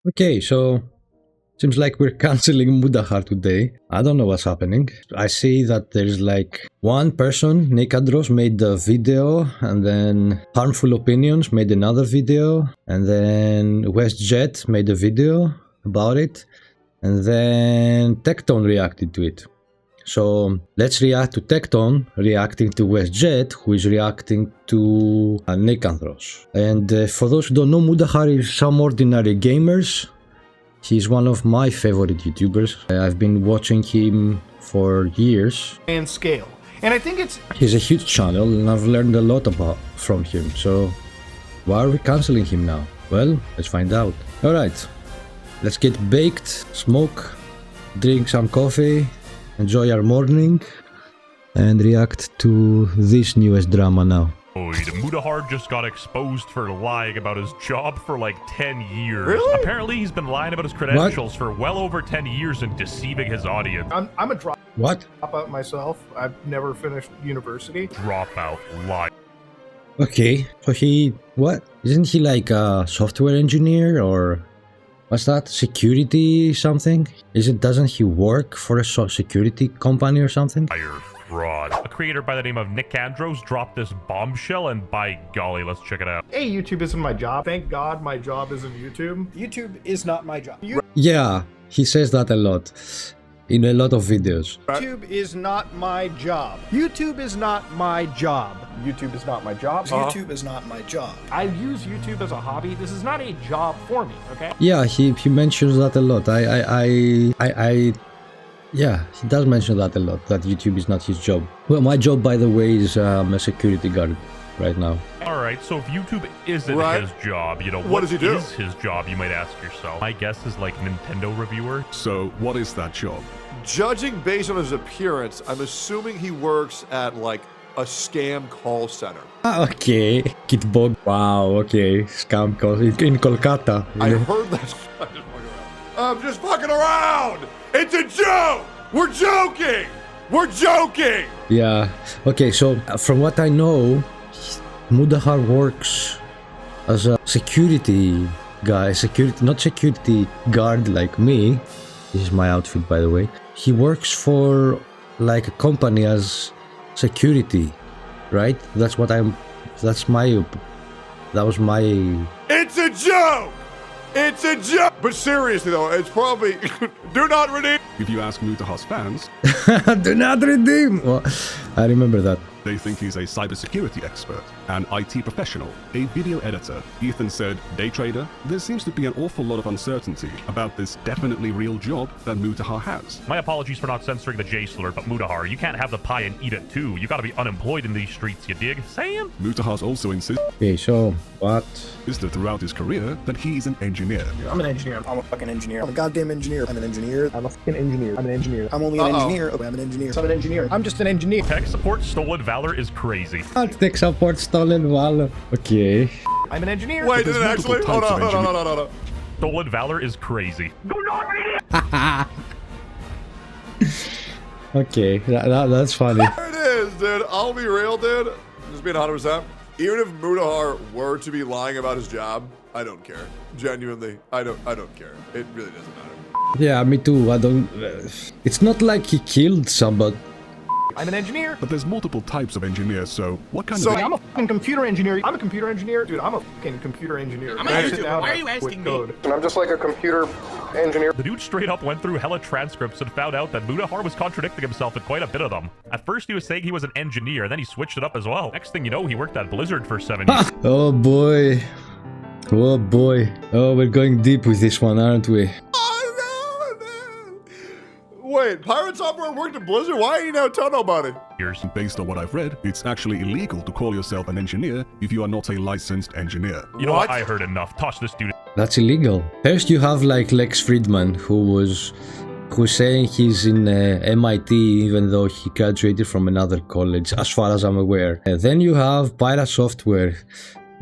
Okay, so seems like we're canceling Mutahar today. I don't know what's happening. I see that there's like one person, Nikandros, made the video, and then Harmful Opinions made another video, and then WestJett made a video about it, and then Tectone reacted to it. So let's react to Tectone reacting to WestJett, who is reacting to Nikandros. And for those who don't know, Mutahar is SomeOrdinaryGamers. He's one of my favorite YouTubers. I've been watching him for years. And scale. And I think he's a huge channel, and I've learned a lot from him. So why are we canceling him now? Well, let's find out. All right, let's get baked, smoke, drink some coffee, enjoy our morning, and react to this newest drama now. Mutahar just got exposed for lying about his job for like 10 years. Really? Apparently he's been lying about his credentials for well over 10 years and deceiving his audience. I'm a What? dropout myself. I've never finished university. Dropout, lie. Okay, so what? Isn't he like a software engineer or what's that? Security something? Doesn't he work for a security company or something? Liar, fraud. A creator by the name of Nikandros dropped this bombshell, and by golly, let's check it out. Hey, YouTube isn't my job. Thank God my job isn't YouTube. YouTube is not my job. Yeah, he says that a lot in a lot of videos. YouTube is not my job. YouTube is not my job. YouTube is not my job. YouTube is not my job. I use YouTube as a hobby. This is not a job for me, okay? Yeah, he mentions that a lot. Yeah, he does mention that a lot, that YouTube is not his job. Well, my job, by the way, is a security guard right now. Alright, so if YouTube isn't his job, you know, what does he do? Is his job, you might ask yourself. My guess is like Nintendo reviewer. So, what is that job? Judging based on his appearance, I'm assuming he works at like a scam call center. Okay, Kitbog. Wow, okay, scam call in Kolkata. I heard that. I'm just fucking around. It's a joke. We're joking. We're joking. Yeah. Okay, so from what I know, Mutahar works as a security guy, not security guard like me. This is my outfit, by the way. He works for like a company as security, right? That was my... It's a joke. It's a joke. But seriously though, it's probably do not redeem. If you ask Mutahar's fans, do not redeem. Well, I remember that. they think he's a cybersecurity expert, an IT professional, a video editor. Ethan said, day trader, there seems to be an awful lot of uncertainty about this definitely real job that Mutahar has. My apologies for not censoring the J slur, but Mutahar, you can't have the pie and eat it too. You gotta be unemployed in these streets, you dig? Sam? Mutahar's also insisted Okay, so what? throughout his career that he's an engineer. I'm an engineer. I'm a fucking engineer. I'm a goddamn engineer. I'm an engineer. I'm a fucking engineer. I'm an engineer. I'm only an engineer. Okay, I'm an engineer. I'm an engineer. I'm just an engineer. Tech support stolen valor is crazy. Tech support stolen valor. Okay. I'm an engineer. Wait, There's did it actually? multiple Hold types of on, hold on. Stolen valor is crazy. Okay, that's funny. There it is, dude. I'll be real, dude. Just being 100%. Even if Mutahar were to be lying about his job, I don't care. Genuinely, I don't care. It really doesn't matter. Yeah, me too. I don't. It's not like he killed somebody. I'm an engineer. But there's multiple types of engineers, so what kind So of... I'm a fucking computer engineer. I'm a computer engineer. Dude, I'm a fucking computer engineer. Why are you asking me? And I'm just like a computer engineer. The dude straight up went through hella transcripts and found out that Mutahar was contradicting himself in quite a bit of them. At first he was saying he was an engineer, then he switched it up as well. Next thing you know, he worked at Blizzard for 7 years. Oh boy. Oh boy. Oh, we're going deep with this one, aren't we? Wait, Pirate Software worked at Blizzard? Why ain't you now tell nobody? Based on what I've read, it's actually illegal to call yourself an engineer if you are not a licensed engineer. You know what? I heard enough. Toss this dude. That's illegal. First you have like Lex Friedman, who's saying he's in MIT even though he graduated from another college, as far as I'm aware. And then you have Pirate Software,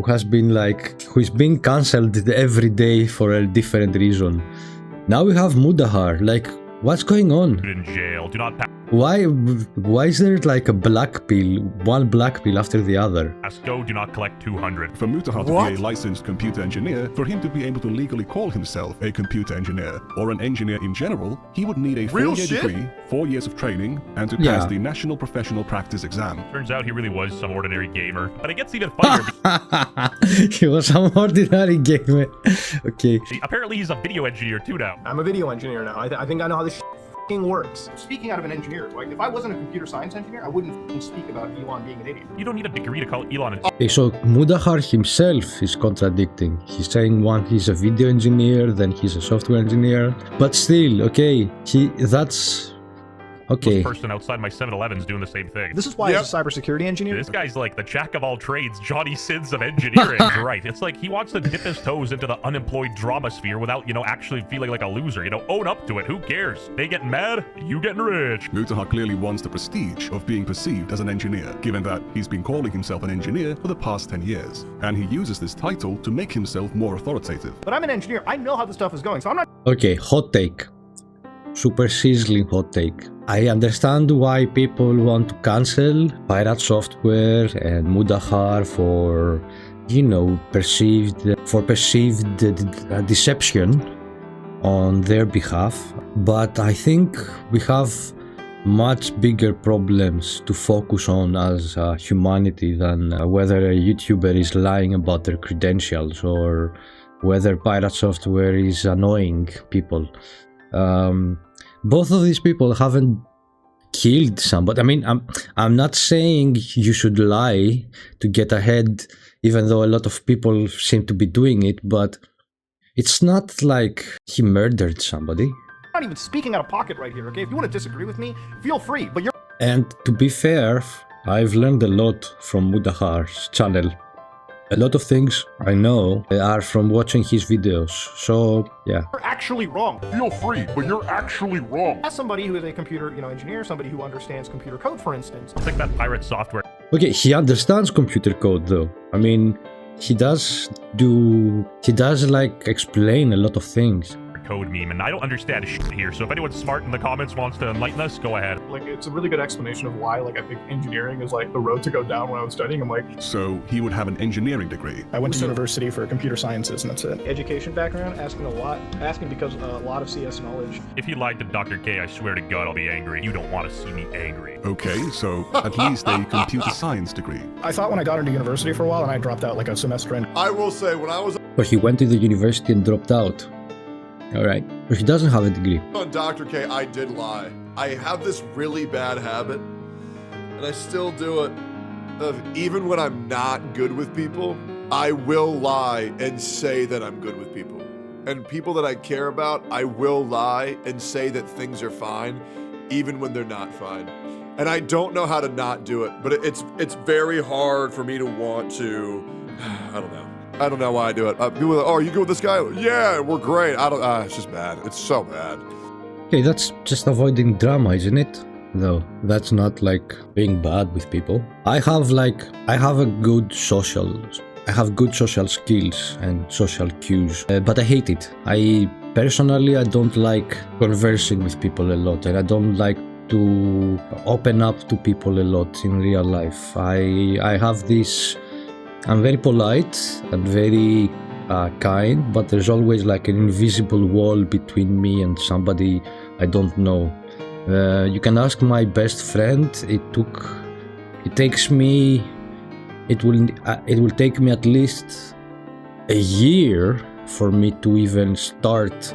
who's being cancelled every day for a different reason. Now we have Mutahar. Like, what's going on? In jail. Do not Why is there like a black pill, one black pill after the other? Go do not collect 200. For Mutahar to What? be a licensed computer engineer, for him to be able to legally call himself a computer engineer, or an engineer in general, he would need a Real 4-year shit? degree, 4 years of training, and to Yeah. pass the National Professional Practice Exam. Turns out he really was some ordinary gamer. But it gets even funnier. He was some ordinary gamer. Okay. Apparently he's a video engineer too now. I'm a video engineer now. I think I know how this f***ing works. Speaking out of an engineer, like if I wasn't a computer science engineer, I wouldn't f***ing speak about Elon being an idiot. You don't need a degree to call Elon an Okay, so Mutahar himself is contradicting. He's saying one, he's a video engineer, then he's a software engineer. But still, okay, that's... Okay. person outside my 7-Eleven's doing the same thing. This is why as a cybersecurity engineer, This guy's like the jack of all trades, Johnny Sins of engineering. Right. It's like he wants to dip his toes into the unemployed drama sphere without, actually feeling like a loser. Own up to it. Who cares? They getting mad, you getting rich. Mutahar clearly wants the prestige of being perceived as an engineer, given that he's been calling himself an engineer for the past 10 years. And he uses this title to make himself more authoritative. but I'm an engineer. I know how this stuff is going, so I'm not Okay, hot take. Super sizzling hot take. I understand why people want to cancel Pirate Software and Mutahar for, perceived deception on their behalf. But I think we have much bigger problems to focus on as humanity than whether a YouTuber is lying about their credentials or whether Pirate Software is annoying people. Both of these people haven't killed somebody. I mean, I'm not saying you should lie to get ahead, even though a lot of people seem to be doing it, but it's not like he murdered somebody. I'm not even speaking out of pocket right here, okay? If you want to disagree with me, feel free, but you're And to be fair, I've learned a lot from Mutahar's channel. A lot of things I know are from watching his videos, so yeah. actually wrong. Feel free, but you're actually wrong. As somebody who is a computer, engineer, somebody who understands computer code, for instance, It's like that pirate software. Okay, he understands computer code though. I mean, he does like explain a lot of things. Code meme, and I don't understand shit here, so if anyone smart in the comments wants to enlighten us, go ahead. like it's a really good explanation of why I think engineering is like the road to go down when I was studying. I'm like, So he would have an engineering degree. I went to university for computer sciences, and that's it. education background, asking because a lot of CS knowledge. If he lied to Dr. K, I swear to God I'll be angry. You don't want to see me angry. Okay, so at least a computer science degree. I thought when I got into university for a while, and I dropped out like a semester in. I will say, when I was But he went to the university and dropped out. Alright, but he doesn't have a degree. on Dr. K, I did lie. I have this really bad habit, and I still do it, of even when I'm not good with people, I will lie and say that I'm good with people. And people that I care about, I will lie and say that things are fine, even when they're not fine. And I don't know how to not do it, but it's very hard for me to want to, I don't know why I do it. People are like, oh, are you good with this guy? Yeah, we're great. It's just bad. It's so bad. Okay, that's just avoiding drama, isn't it? Though, that's not like being bad with people. I have good social skills and social cues, but I hate it. I don't like conversing with people a lot, and I don't like to open up to people a lot in real life. I have this... I'm very polite and very kind, but there's always like an invisible wall between me and somebody I don't know. You can ask my best friend. It will take me at least a year for me to even start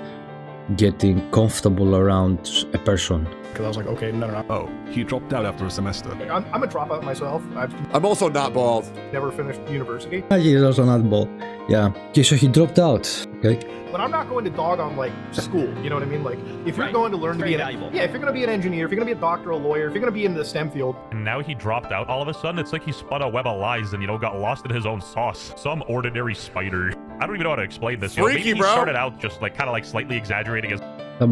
getting comfortable around a person. Because I was like, okay, no. Oh, he dropped out after a semester. Like, I'm a dropout myself. I've I'm also not bald. never finished university, He's also not bald. Yeah. Okay, so he dropped out. Okay. but I'm not going to dog on school. You know what I mean? Like, if you're going to learn to be if you're going to be an engineer, if you're going to be a doctor, a lawyer, if you're going to be in the STEM field, And now he dropped out all of a sudden. It's like he spun a web of lies and, got lost in his own sauce. Some ordinary spider. I don't even know how to explain this. Freaky, maybe he bro. started out just kind of slightly exaggerating his No,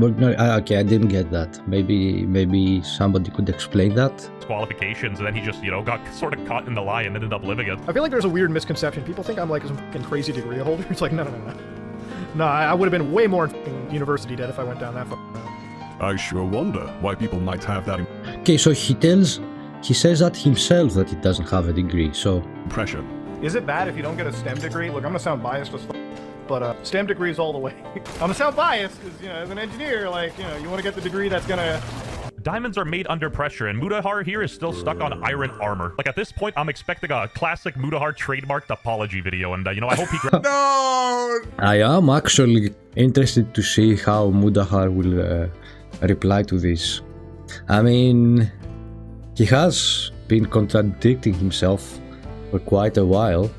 okay, I didn't get that. Maybe somebody could explain that. qualifications, and then he just, got sort of caught in the lie and ended up living it. I feel like there's a weird misconception. People think I'm like some fucking crazy degree holder. It's like, no. No, I would have been way more in university debt if I went down that far. I sure wonder why people might have that. Okay, so he says that himself that he doesn't have a degree, so... Pressure. Is it bad if you don't get a STEM degree? Look, I'm gonna sound biased as fuck, but STEM degrees all the way. I'm gonna sound biased because, as an engineer, like, you want to get the degree that's gonna... Diamonds are made under pressure, and Mutahar here is still stuck on iron armor. Like, at this point, I'm expecting a classic Mutahar trademarked apology video, and, I hope he... No! I am actually interested to see how Mutahar will reply to this. I mean, he has been contradicting himself for quite a while,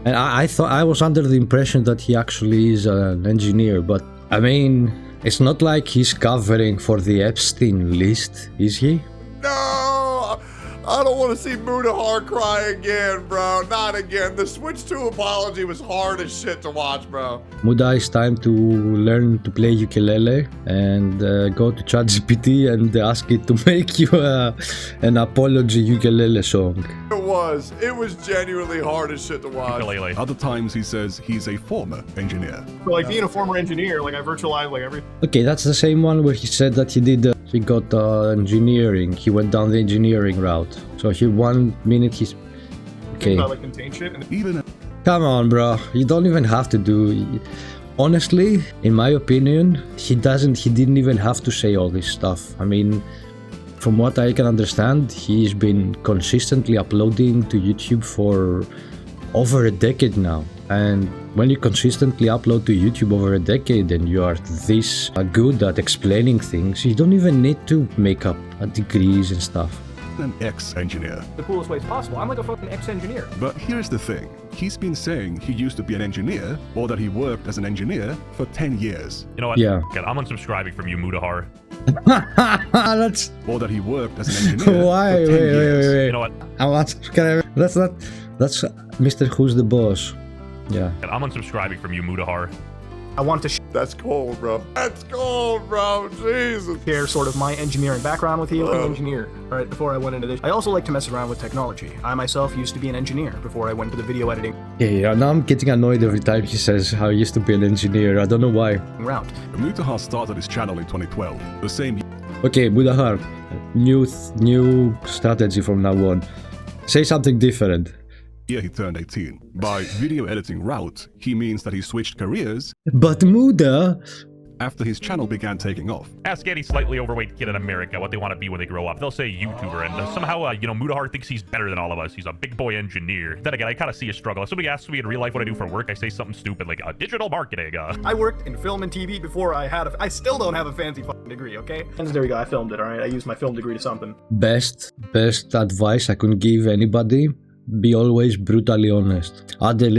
and I thought I was under the impression that he actually is an engineer, but I mean, it's not like he's covering for the Epstein list, is he? No! I don't want to see Mutahar cry again, bro. Not again. The Switch 2 apology was hard as shit to watch, bro. Muda, it's time to learn to play ukulele and go to ChatGPT and ask it to make you an apology ukulele song. It was genuinely hard as shit to watch. Ukulele. Other times he says he's a former engineer. So, like, being a former engineer, like, I virtualized, like, everything. Okay, that's the same one where he said that he got engineering. He went down the engineering route. So he 1 minute he's... Okay. Like, contain shit. And Even Come on, bro. You don't even have to do... Honestly, in my opinion, he didn't even have to say all this stuff. I mean, from what I can understand, he's been consistently uploading to YouTube for over a decade now. And when you consistently upload to YouTube over a decade and you are this good at explaining things, you don't even need to make up degrees and stuff. an ex-engineer. the coolest ways possible. I'm like a fucking ex-engineer. But here's the thing. He's been saying he used to be an engineer, or that he worked as an engineer for 10 years. You know what? Yeah. God, I'm unsubscribing from you, Mutahar. That's... Or that he worked as an engineer Why? for 10 years. Wait. You know what? I'm unsubscribing. That's not... That's Mr. Who's the Boss. Yeah. God, I'm unsubscribing from you, Mutahar. I wanted to That's cold, bro. That's cold, bro. Jesus. share sort of my engineering background with you. I'm an engineer, right? Before I went into this, I also like to mess around with technology. I myself used to be an engineer before I went to the video editing Yeah, now I'm getting annoyed every time he says how he used to be an engineer. I don't know why. route. Mutahar started his channel in 2012, the same year Okay, Mutahar, new strategy from now on. Say something different. he turned 18. By video editing route, he means that he switched careers But Muda... after his channel began taking off. Ask any slightly overweight kid in America what they want to be when they grow up. They'll say YouTuber, and somehow, Mutahar thinks he's better than all of us. He's a big boy engineer. Then again, I kind of see a struggle. If somebody asks me in real life what I do for work, I say something stupid like digital marketing. I worked in film and TV before I still don't have a fancy fucking degree, okay? And there we go, I filmed it, alright? I used my film degree to something. Best advice I could give anybody: be always brutally honest. Add a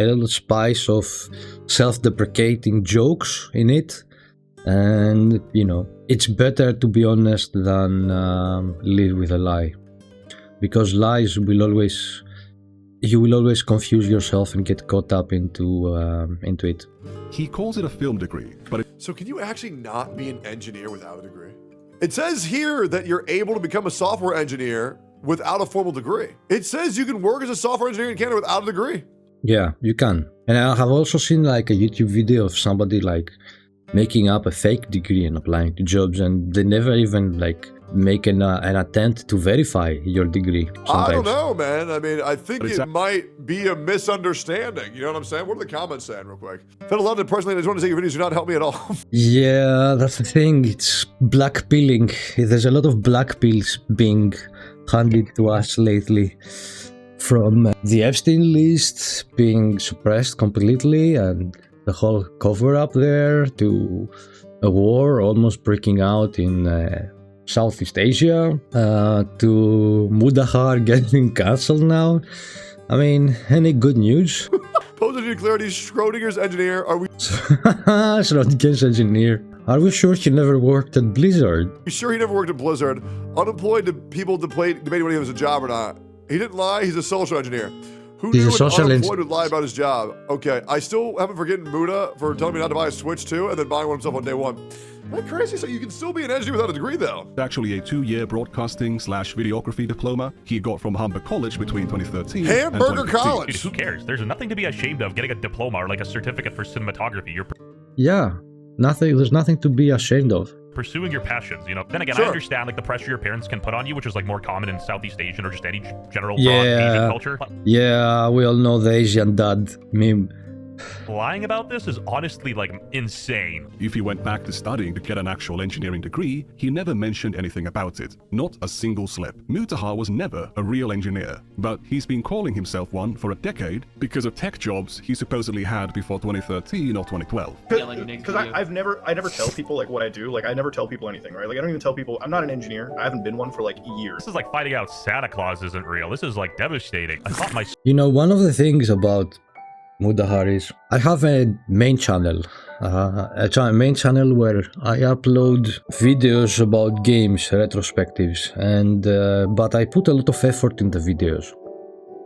little spice of self-deprecating jokes in it, and it's better to be honest than live with a lie, because lies will always confuse yourself and get caught up into it. He calls it a film degree, but So can you actually not be an engineer without a degree? It says here that you're able to become a software engineer without a formal degree. It says you can work as a software engineer in Canada without a degree. Yeah, you can. And I have also seen like a YouTube video of somebody like making up a fake degree and applying to jobs, and they never even like make an attempt to verify your degree. I don't Sometimes. know, man. I mean, I think But it's it might be a misunderstanding. You know what I'm saying? What are the comments saying real quick? Felt a lot of personally, I just want to say your videos do not help me at all. Yeah, that's the thing. It's black pilling. There's a lot of black pills being handed to us lately. From the Epstein list being suppressed completely and the whole cover-up there, to a war almost breaking out in Southeast Asia, to Mutahar getting cancelled now. I mean, any good news? Positive clarity, Schrodinger's engineer. Are we Schrodinger's engineer. Are we sure he never worked at Blizzard? sure he never worked at Blizzard? Unemployed people debating whether he has a job or not. He didn't lie. He's a social engineer. Who He's knew a an social unemployed would lie about his job? Okay, I still haven't forgotten Muda for telling me not to buy a Switch 2 and then buying one himself on day one. That's crazy. So you can still be an engineer without a degree, though. actually a 2-year broadcasting/videography diploma he got from Humber College between 2013 Hamburger and 2015. College. Dude, who cares? There's nothing to be ashamed of getting a diploma or like a certificate for cinematography. You're Yeah, nothing. There's nothing to be ashamed of. pursuing your passions, you know. Then again, I Sure. understand like the pressure your parents can put on you, which is like more common in Southeast Asian or just any general broad Asian culture. But Yeah, we all know the Asian dad meme. lying about this is honestly like insane. If he went back to studying to get an actual engineering degree, he never mentioned anything about it. Not a single slip. Mutahar was never a real engineer, but he's been calling himself one for a decade because of tech jobs he supposedly had before 2013 or 2012. Because I never tell people like what I do. Like I never tell people anything, right? Like I don't even tell people I'm not an engineer. I haven't been one for like years. This is like finding out Santa Claus isn't real. This is like devastating. I thought my You know, one of the things about Mutahar is I have a main channel, main channel where I upload videos about games, retrospectives, and but I put a lot of effort in the videos.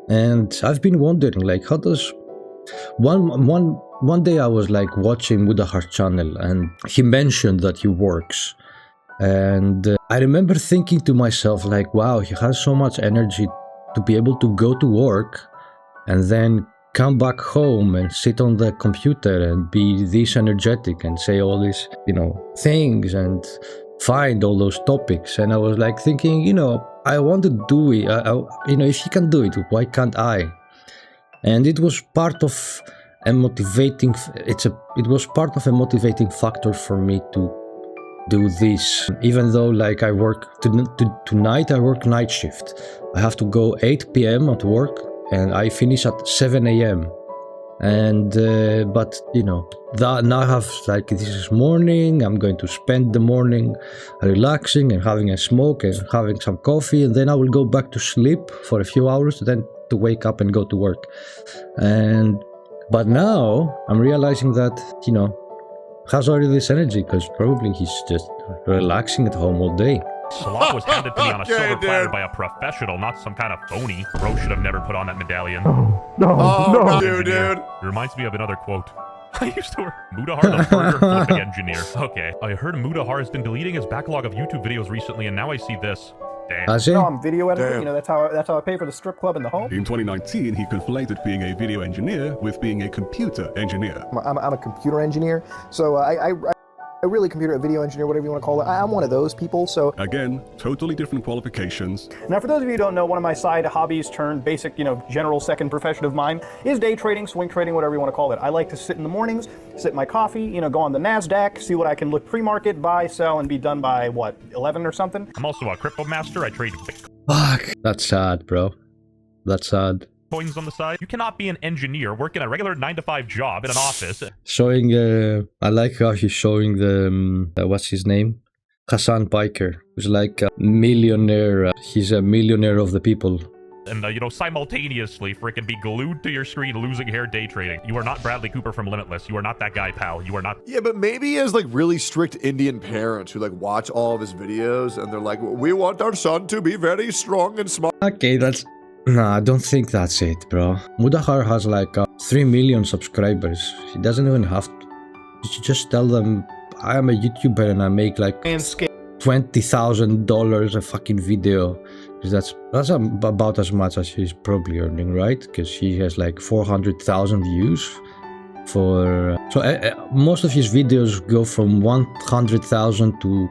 And I've been wondering, like, how does one day I was like watching Mutahar's channel, and he mentioned that he works, and I remember thinking to myself, like, wow, he has so much energy to be able to go to work and then come back home and sit on the computer and be this energetic and say all these, you know, things and find all those topics. And I was like thinking, you know, I want to do it. You know, if he can do it, why can't I? And it was part of a motivating. It was part of a motivating factor for me to do this. Even though, like, I work tonight, I work night shift. I have to go 8 p.m. at work. And I finish at 7 a.m. And, but, you know, that now I have, like, this is morning, I'm going to spend the morning relaxing and having a smoke and having some coffee, and then I will go back to sleep for a few hours, then to wake up and go to work. But now I'm realizing that, you know, has already this energy, because probably he's just relaxing at home all day. slot was handed to me on a Okay, silver platter dude. by a professional, not some kind of phony. Bro should have never put on that medallion. Oh, dude. It reminds me of another quote. I used to work Mutahar, the burger flipping engineer. Okay, I heard Mutahar has been deleting his backlog of YouTube videos recently, and now I see this. Damn. Has he? No, I'm video editor. Damn. You know, that's how I pay for the strip club in the home. In 2019, he conflated being a video engineer with being a computer engineer. I'm a computer engineer, so I really computer video engineer, whatever you want to call it. I'm one of those people. So Again, totally different qualifications. Now, for those of you who don't know, one of my side hobbies turned basic, general second profession of mine is day trading, swing trading, whatever you want to call it. I like to sit in the mornings, sip my coffee, go on the NASDAQ, see what I can look pre-market, buy, sell, and be done by, 11 or something? I'm also a crypto master. I trade Fuck. That's sad, bro. That's sad. Bitcoins on the side. You cannot be an engineer working a regular 9-to-5 job in an office. Showing, I like how he's showing the, what's his name? Hassan Piker, who's like a millionaire. He's a millionaire of the people. And, simultaneously freaking be glued to your screen losing hair day trading. You are not Bradley Cooper from Limitless. You are not that guy, pal. You are not. Yeah, but maybe he has like really strict Indian parents who like watch all of his videos and they're like, we want our son to be very strong and smart. Okay, that's... Nah, I don't think that's it, bro. Mutahar has like 3 million subscribers. He doesn't even have to... You should just tell them, I am a YouTuber and I make like $20,000 a fucking video. Because that's about as much as he's probably earning, right? Because he has like 400,000 views for... most of his videos go from 100,000 to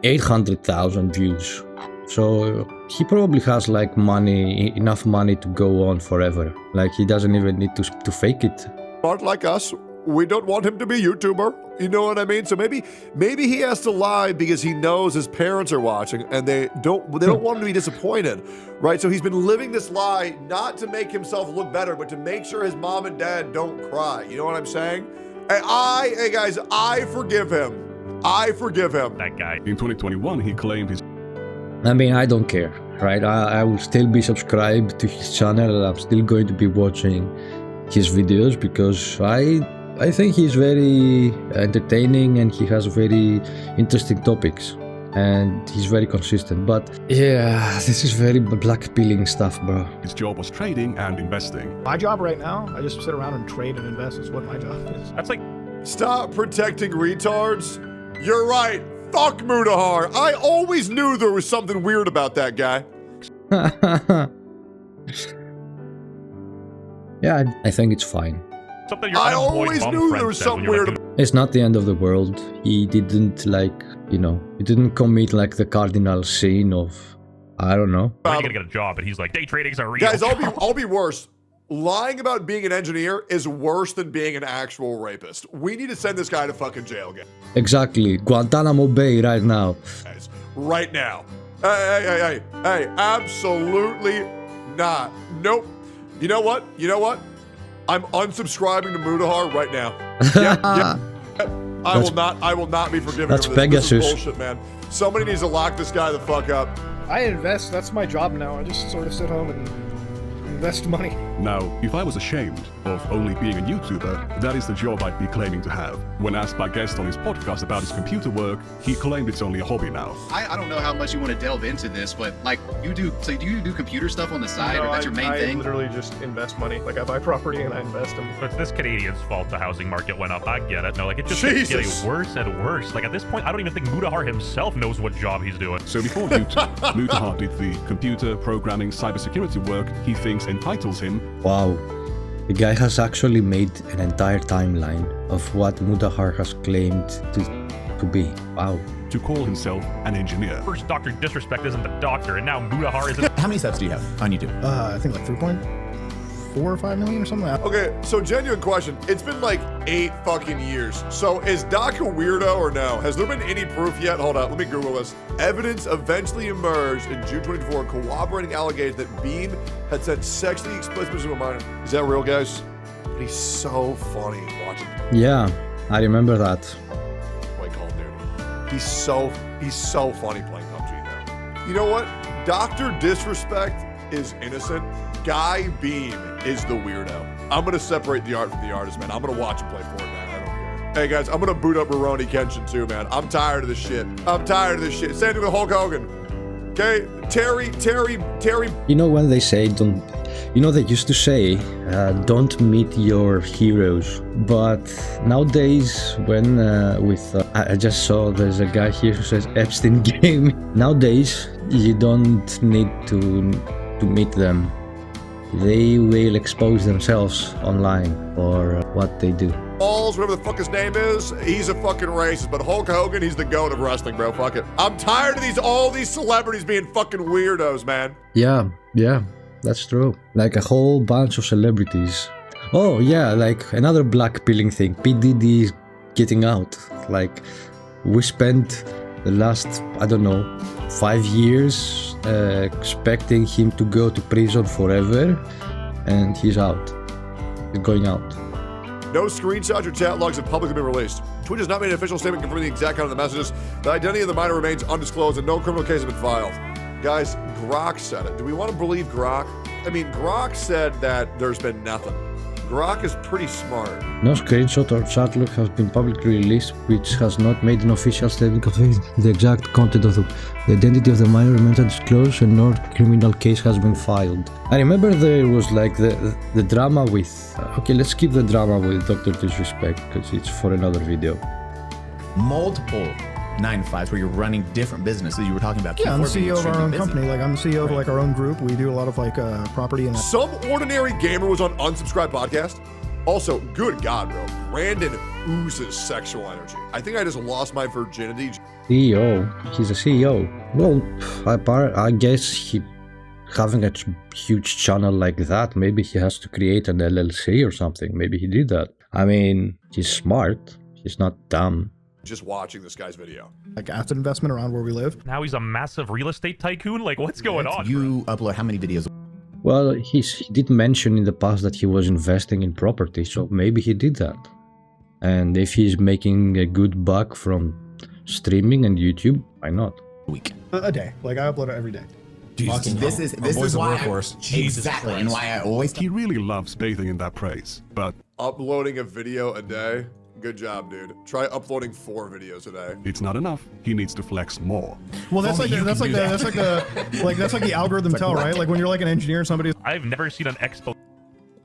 800,000 views. So he probably has like enough money to go on forever. Like he doesn't even need to fake it. Smart like us. We don't want him to be YouTuber. You know what I mean? So maybe he has to lie because he knows his parents are watching and they don't want him to be disappointed, right? So he's been living this lie not to make himself look better, but to make sure his mom and dad don't cry. You know what I'm saying? Hey guys, I forgive him. I forgive him. That guy. In 2021, he claimed his I mean, I don't care, right? I will still be subscribed to his channel. I'm still going to be watching his videos because I think he's very entertaining and he has very interesting topics and he's very consistent. But yeah, this is very black-pilling stuff, bro. His job was trading and investing. My job right now, I just sit around and trade and invest. Is what my job is. That's like Stop protecting retards. You're right. Fuck Mutahar. I always knew there was something weird about that guy. Yeah, I think it's fine. something your I unemployed always bum knew friend there was said when something you're like, weird "Dude, It's not the end of the world. He didn't he didn't commit like the cardinal sin of, I don't know. When are you gonna get a job? And he's like, day trading's a real Guys, job. I'll be worse. Lying about being an engineer is worse than being an actual rapist. We need to send this guy to fucking jail, guys. Exactly. Guantanamo Bay right now. Right now. Hey, absolutely not. Nope. You know what? I'm unsubscribing to Mutahar right now. Yep. I will not be forgiven That's for this. Pegasus. This is bullshit, man. Somebody needs to lock this guy the fuck up. I invest. That's my job now. I just sort of sit home and invest money. Now, if I was ashamed of only being a YouTuber, that is the job I'd be claiming to have. When asked by guests on his podcast about his computer work, he claimed it's only a hobby now. I don't know how much you want to delve into this, but like do you do computer stuff on the side, or that's your main thing? I literally just invest money. Like I buy property and I invest them. But it's this Canadian's fault the housing market went up. I get it. No, like it just keeps getting worse and worse. Like at this point, I don't even think Mutahar himself knows what job he's doing. So before YouTube, Mutahar did the computer, programming, cybersecurity work he thinks entitles him. Wow. The guy has actually made an entire timeline of what Mutahar has claimed to be. Wow. To call himself an engineer. First, Dr. Disrespect isn't the doctor, and now Mutahar isn't. How many subs do you have on YouTube? I think like 3.4 or 5 million or something like that. Okay, so genuine question. It's been like 8 fucking years. So is Doc a weirdo or no? Has there been any proof yet? Hold up, let me Google this. Evidence eventually emerged in June 24 corroborating allegations that Beam had sent sexually explicit images to a minor. Is that real, guys? But he's so funny watching. Yeah, I remember that. Play Call of Duty. He's so funny playing PUBG now. You know what? Dr. Disrespect is innocent. Guy Beam is the weirdo. I'm gonna separate the art from the artist, man. I'm gonna watch him play Fortnite. I don't care. Hey guys, I'm gonna boot up Rurouni Kenshin too, man. I'm tired of this shit. Same thing with Hulk Hogan. Okay, Terry. You know when they say don't, they used to say don't meet your heroes, but nowadays when I just saw there's a guy here who says Epstein game. Nowadays you don't need to meet them. They will expose themselves online for what they do. Balls, whatever the fuck his name is, he's a fucking racist. But Hulk Hogan, he's the goat of wrestling, bro. Fuck it. I'm tired of all these celebrities being fucking weirdos, man. Yeah, that's true. Like a whole bunch of celebrities. Oh yeah, like another black-pilling thing. P. Diddy is getting out. Like we spent the last, 5 years expecting him to go to prison forever, and he's out. He's going out. No screenshots or chat logs have publicly been released. Twitch has not made an official statement confirming the exact content of the messages. The identity of the minor remains undisclosed and no criminal case has been filed. Guys, Grok said it. Do we want to believe Grok? I mean, Grok said that there's been nothing. Grok is pretty smart. No screenshot or chat log has been publicly released, which has not made an official statement confirming the exact content of the identity of the minor remains undisclosed, and no criminal case has been filed. I remember there was like the drama with. Okay, let's skip the drama with Dr. Disrespect because it's for another video. Multiple 9-to-5s where you're running different businesses. You were talking about. Yeah, I'm the CEO of our own company. Like I'm the CEO of like our own group. We do a lot of like property and. Some ordinary gamer was on unsubscribed podcast. Also, good God, bro. Brandon oozes sexual energy. I think I just lost my virginity. CEO. He's a CEO. Well, I guess he having a huge channel like that. Maybe he has to create an LLC or something. Maybe he did that. I mean, he's smart. He's not dumb. Just watching this guy's video. Like asset investment around where we live. Now he's a massive real estate tycoon? Like, what's going on? You upload how many videos? Well, he did mention in the past that he was investing in property, so maybe he did that. And if he's making a good buck from streaming and YouTube, why not? A week. A day. Like I upload it every day. Jesus. This is why exactly, and why I always. He really loves bathing in that praise, but Uploading a video a day? Good job, dude. Try uploading 4 videos a day. it's not enough. He needs to flex more. Well, that's like the algorithm tell, right? Like when you're like an engineer, somebody. I've never seen an expo.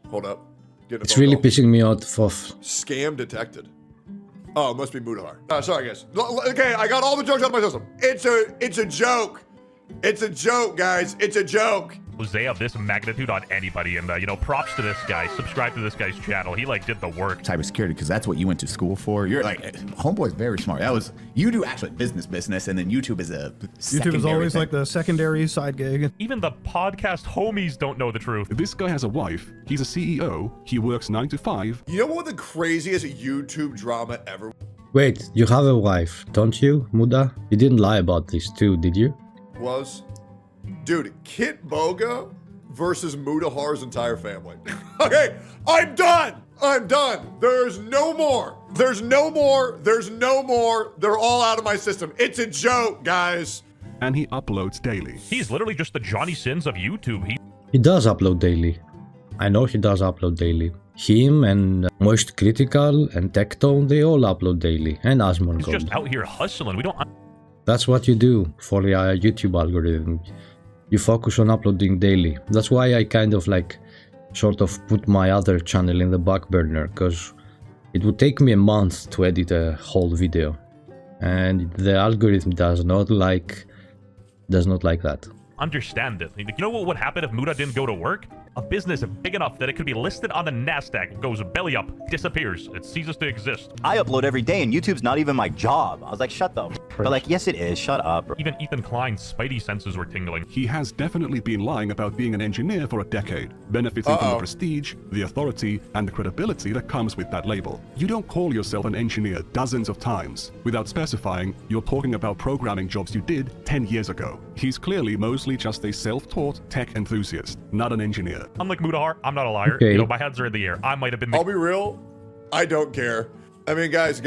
Hold up. It's really pissing me off. Scam detected. Oh, it must be Mutahar. Sorry, guys. Okay, I got all the jokes out of my system. It's a joke. It's a joke, guys. It's a joke. expose of this magnitude on anybody. And, you know, props to this guy. Subscribe to this guy's channel. He, like, did the work. Cybersecurity, because that's what you went to school for. You're like, homeboy's very smart. That was, you do actually business, and then YouTube is a YouTube is always like the secondary side gig. Even the podcast homies don't know the truth. This guy has a wife, he's a CEO, he works 9 to 5. You know what the craziest YouTube drama ever Wait, you have a wife, don't you, Muda? You didn't lie about this too, did you? was? Dude, Kit Boga versus Mutahar's entire family. Okay, I'm done! I'm done! There's no more! There's no more! There's no more! They're all out of my system. It's a joke, guys! And he uploads daily. He's literally just the Johnny Sins of YouTube. He does upload daily. I know he does upload daily. Him and Moist Critical and Tectone, they all upload daily. And He's Asmongold. just out here hustling. We don't... That's what you do for the YouTube algorithm. You focus on uploading daily. That's why I kind of like sort of put my other channel in the back burner, because it would take me a month to edit a whole video. And the algorithm does not like that. understand it. You know what would happen if Muta didn't go to work? A business big enough that it could be listed on the NASDAQ goes belly up, disappears. It ceases to exist. I upload every day and YouTube's not even my job. I was like, shut up. But like, yes it is, shut up. Even Ethan Klein's spidey senses were tingling. He has definitely been lying about being an engineer for a decade, benefiting from the prestige, the authority, and the credibility that comes with that label. You don't call yourself an engineer dozens of times. Without specifying, you're talking about programming jobs you did 10 years ago. He's clearly mostly just a self-taught tech enthusiast, not an engineer. Unlike Mutahar, I'm not a liar. Okay. You know, my heads are in the air. I might have been the— I'll be real, I don't care. I mean, guys,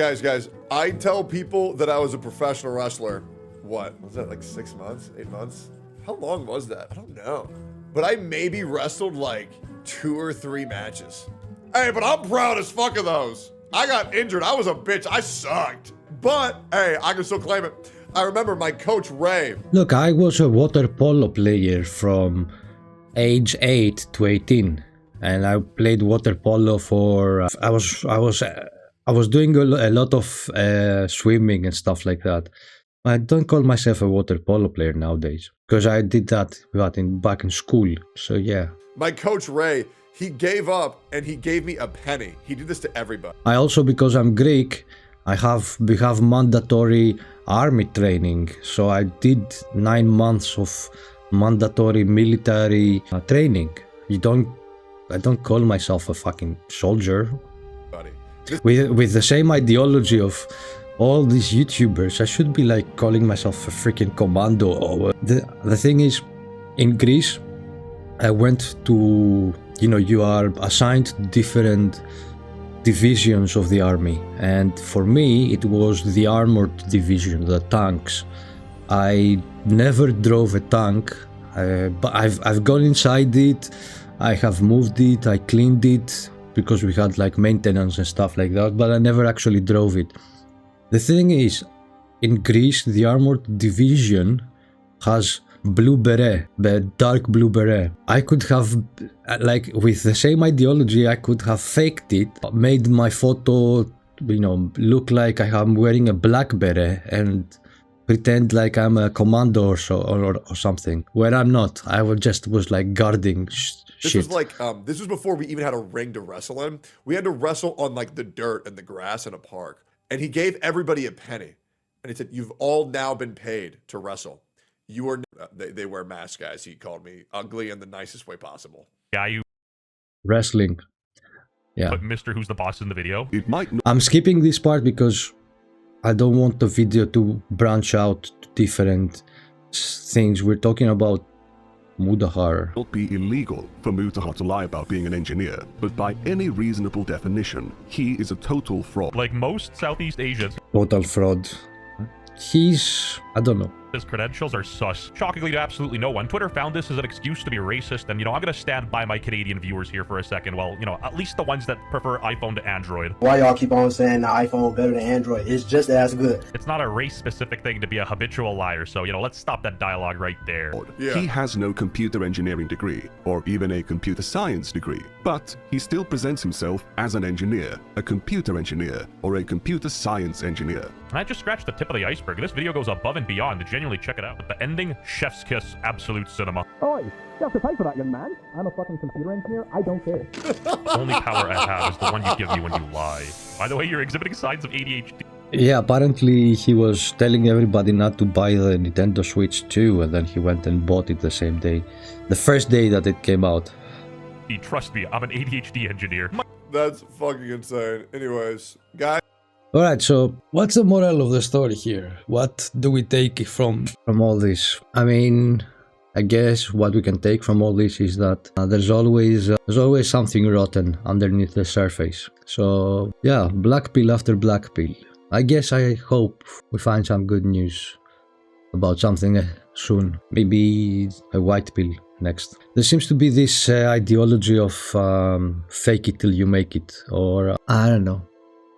I tell people that I was a professional wrestler. What, was that like 6 months, 8 months? How long was that? I don't know. But I maybe wrestled like 2 or 3 matches. Hey, but I'm proud as fuck of those. I got injured, I was a bitch, I sucked. But, hey, I can still claim it. I remember my coach, Ray. Look, I was a water polo player from age 8 to 18, and I played water polo for I was doing a lot of swimming and stuff like that. I don't call myself a water polo player nowadays because I did that back in school. So yeah. My coach Ray, he gave up and he gave me a penny. He did this to everybody. I also, because I'm Greek, we have mandatory army training. So I did 9 months of mandatory military training. I don't call myself a fucking soldier. With the same ideology of all these YouTubers, I should be like calling myself a freaking commando. The thing is, in Greece, I went to, you are assigned to different divisions of the army, and for me it was the armored division, the tanks. I never drove a tank, but I've gone inside it, I have moved it, I cleaned it, because we had like maintenance and stuff like that, but I never actually drove it. The thing is, in Greece, the armored division has blue beret, the dark blue beret. I could have, like, with the same ideology, I could have faked it, made my photo, look like I am wearing a black beret and pretend like I'm a commando or something, where I'm not. I was like guarding This was like, this was before we even had a ring to wrestle in. We had to wrestle on like the dirt and the grass in a park. And he gave everybody a penny. And he said, you've all now been paid to wrestle. You are, they wear masks, guys. He called me ugly in the nicest way possible. Guy you wrestling. Yeah. But Mr. Who's the Boss in the video. It might not. I'm skipping this part because I don't want the video to branch out to different things. We're talking about Mutahar. Not be illegal for Mutahar to lie about being an engineer, but by any reasonable definition, he is a total fraud. Like most Southeast Asians, Total fraud. He's, I don't know. his credentials are sus. Shockingly to absolutely no one, Twitter found this as an excuse to be racist, and, I'm gonna stand by my Canadian viewers here for a second. Well, at least the ones that prefer iPhone to Android. Why y'all keep on saying the iPhone better than Android? It's just as good. It's not a race-specific thing to be a habitual liar, so, let's stop that dialogue right there. Yeah. He has no computer engineering degree, or even a computer science degree, but he still presents himself as an engineer, a computer engineer, or a computer science engineer. And I just scratched the tip of the iceberg. This video goes above and beyond. Genuinely genuinely check it out. The ending, chef's kiss, absolute cinema. Oi, you have to pay for that, young man. I'm a fucking computer engineer. I don't care. Only power I have is the one you give me when you lie. By the way, you're exhibiting signs of ADHD. Yeah, apparently he was telling everybody not to buy the Nintendo Switch 2, and then he went and bought it the same day. The first day that it came out. Trust me, I'm an ADHD engineer. That's fucking insane. Anyways, guys. Alright, so what's the moral of the story here? What do we take from all this? I mean, I guess what we can take from all this is that there's always something rotten underneath the surface. So yeah, black pill after black pill. I guess I hope we find some good news about something soon. Maybe a white pill next. There seems to be this ideology of fake it till you make it, or I don't know,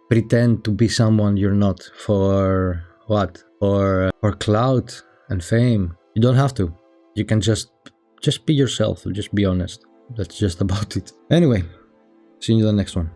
pretend to be someone you're not for what? For clout and fame. You don't have to. You can just be yourself. Just be honest. That's just about it. Anyway, see you in the next one.